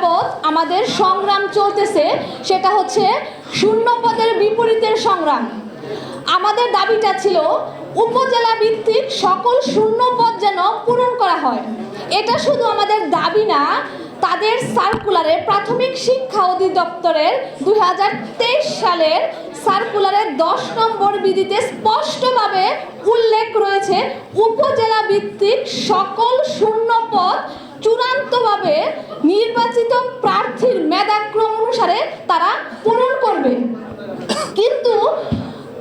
যাবৎ আমাদের সংগ্রাম চলতেছে, সেটা হচ্ছে শূন্য পদের বিপরীতের সংগ্রাম। আমাদের দাবিটা ছিল উপজেলা ভিত্তিক সকল শূন্য পদ যেন পূরণ করা হয়। এটা শুধু আমাদের দাবি না, তাদের সার্কুলারে প্রাথমিক শিক্ষা অধিদপ্তরের 2023 সালের সার্কুলারের 10 নম্বর বিধিতে স্পষ্টভাবে উল্লেখ রয়েছে উপজেলা ভিত্তিক সকল শূন্য পদ চূড়ান্তভাবে নির্বাচিত প্রার্থীর মেধাক্রম অনুসারে তারা পূরণ করবে। কিন্তু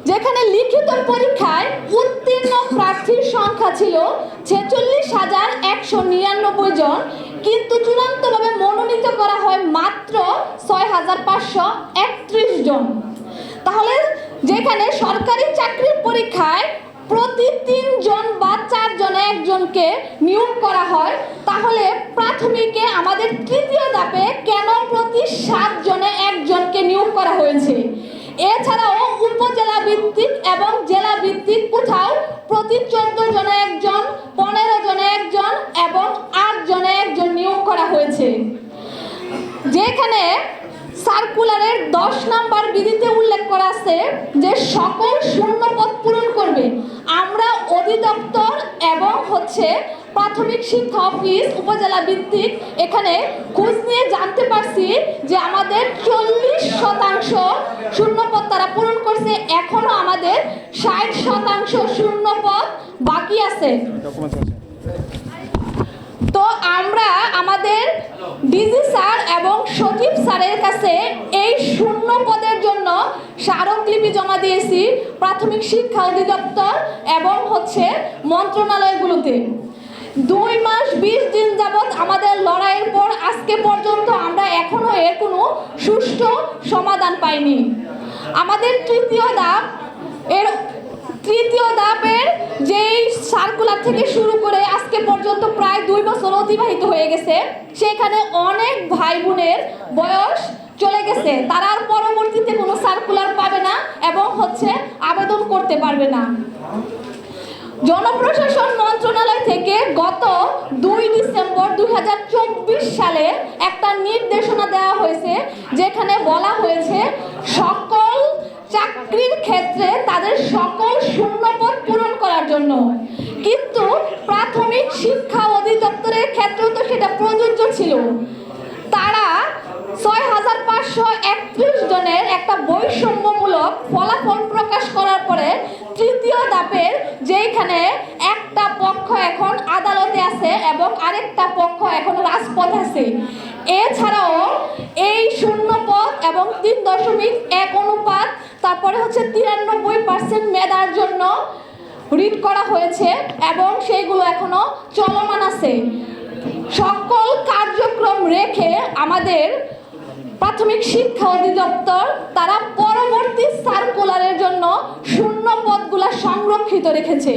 যেখানে লিখিত পরীক্ষায় উত্তীর্ণ প্রার্থীর সংখ্যা ছিল 46,199 জন, কিন্তু চূড়ান্তভাবে মনোনীত করা হয় মাত্র 6,531 জন। তাহলে যেখানে সরকারি চাকরির পরীক্ষায় প্রতি 3 জন বা 4 জনে একজনকে নিয়োগ করা হয়, তাহলে প্রাথমিকে আমাদের তৃতীয় ধাপে কেন প্রতি 7 জনে একজনকে নিয়োগ করা হয়েছে? এছাড়াও উপজেলা ভিত্তিক এবং জেলা ভিত্তিক কোথাও প্রতি 14 জনে একজন, 15 জনে একজন এবং 8 জনে একজন নিয়োগ করা হয়েছে। যেখানে সার্কুলারের 10 নম্বর বিধিতে উল্লেখ করা আছে যে সকল শূন্য পদ পূরণ করবে। আমরা অধিদপ্তর এবং প্রাথমিক শিক্ষা অফিস উপজেলা ভিত্তিক এখানে খোঁজ নিয়ে জানতে পারছি যে আমাদের 40% শূন্য পদ তারা পূরণ করছে, এখনো আমাদের 60% শূন্য পদ বাকি আছে। তো আমরা আমাদের ডিজি স্যার এবং সচিব স্যারের কাছে এই শূন্য পদের জন্য স্মারকলিপি জমা দিয়েছি প্রাথমিক শিক্ষা অধিদপ্তর এবং মন্ত্রণালয়গুলোতে। 2 মাস 20 দিন যাবৎ আমাদের লড়াইয়ের পর আজকে পর্যন্ত আমরা এখনো এর কোনো সুষ্ঠু সমাধান পাইনি। আমাদের তৃতীয় ধাপের যেই সার্কুলার থেকে শুরু করে আজকে পর্যন্ত প্রায় 2 বছর অতিবাহিত হয়ে গেছে, সেখানে অনেক ভাই বোনের বয়স চলে গেছে, তারা আর পরবর্তীতে কোনো সার্কুলার পাবে না এবং আবেদন করতে পারবে না। জনপ্রশাসন মন্ত্রণালয় থেকে গত 2 ডিসেম্বর 2024 সালে একটা নির্দেশনা দেওয়া হয়েছে, যেখানে বলা হয়েছে সকল চাকরির ক্ষেত্রে তাদের সকল শূন্য পদ পূরণ করার জন্য। কিন্তু প্রাথমিক শিক্ষা অধিদপ্তরের ক্ষেত্রেও তো সেটা প্রযোজ্য ছিল। তারা 6,531 জনের একটা বৈষম্যমূলক ফলাফল প্রকাশ করার পরে তৃতীয় ধাপের যেখানে একটা পক্ষ এখন আদালতে আছে এবং আরেকটা পক্ষ এখন রাজপথ আছে, এছাড়াও এই শূন্য পদ এবং 3.1 অনুপাত, তারপরে 93% মেধার জন্য রিট করা হয়েছে এবং সেইগুলো এখনো চলমান আছে। সকল কার্যক্রম রেখে আমাদের প্রাথমিক শিক্ষা অধিদপ্তর তারা পরবর্তী সার্কুলারের জন্য শূন্য পদগুলা সংরক্ষিত রেখেছে,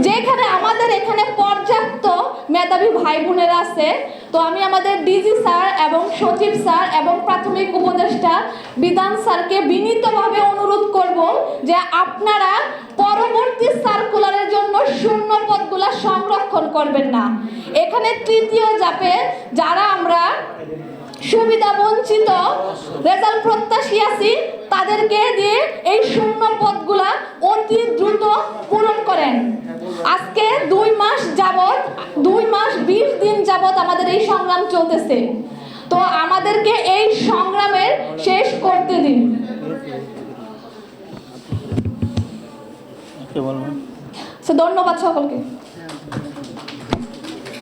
যেখানে আমাদের এখানে পর্যাপ্ত মেধাবী ভাই বোনেরা আছে। তো আমি আমাদের ডিজি স্যার এবং সচিব স্যার এবং প্রাথমিক উপদেষ্টা বিধান স্যারকে বিনীতভাবে অনুরোধ করব যে আপনারা পরবর্তী সার্কুলারের জন্য শূন্য পদগুলা সংরক্ষণ করবেন না। এখানে তৃতীয় ধাপে যারা আমরা সুবিধা বঞ্চিত রেজাল্ট প্রত্যাশী আছি, তাদেরকে দিয়ে এই শূন্য পদগুলা অতি দ্রুত পূরণ করেন। আজকে 2 মাস 20 দিন যাবৎ আমাদের এই সংগ্রাম চলতেছে, তো আমাদেরকে এই সংগ্রামের শেষ করতে দিন। ধন্যবাদ সকলকে।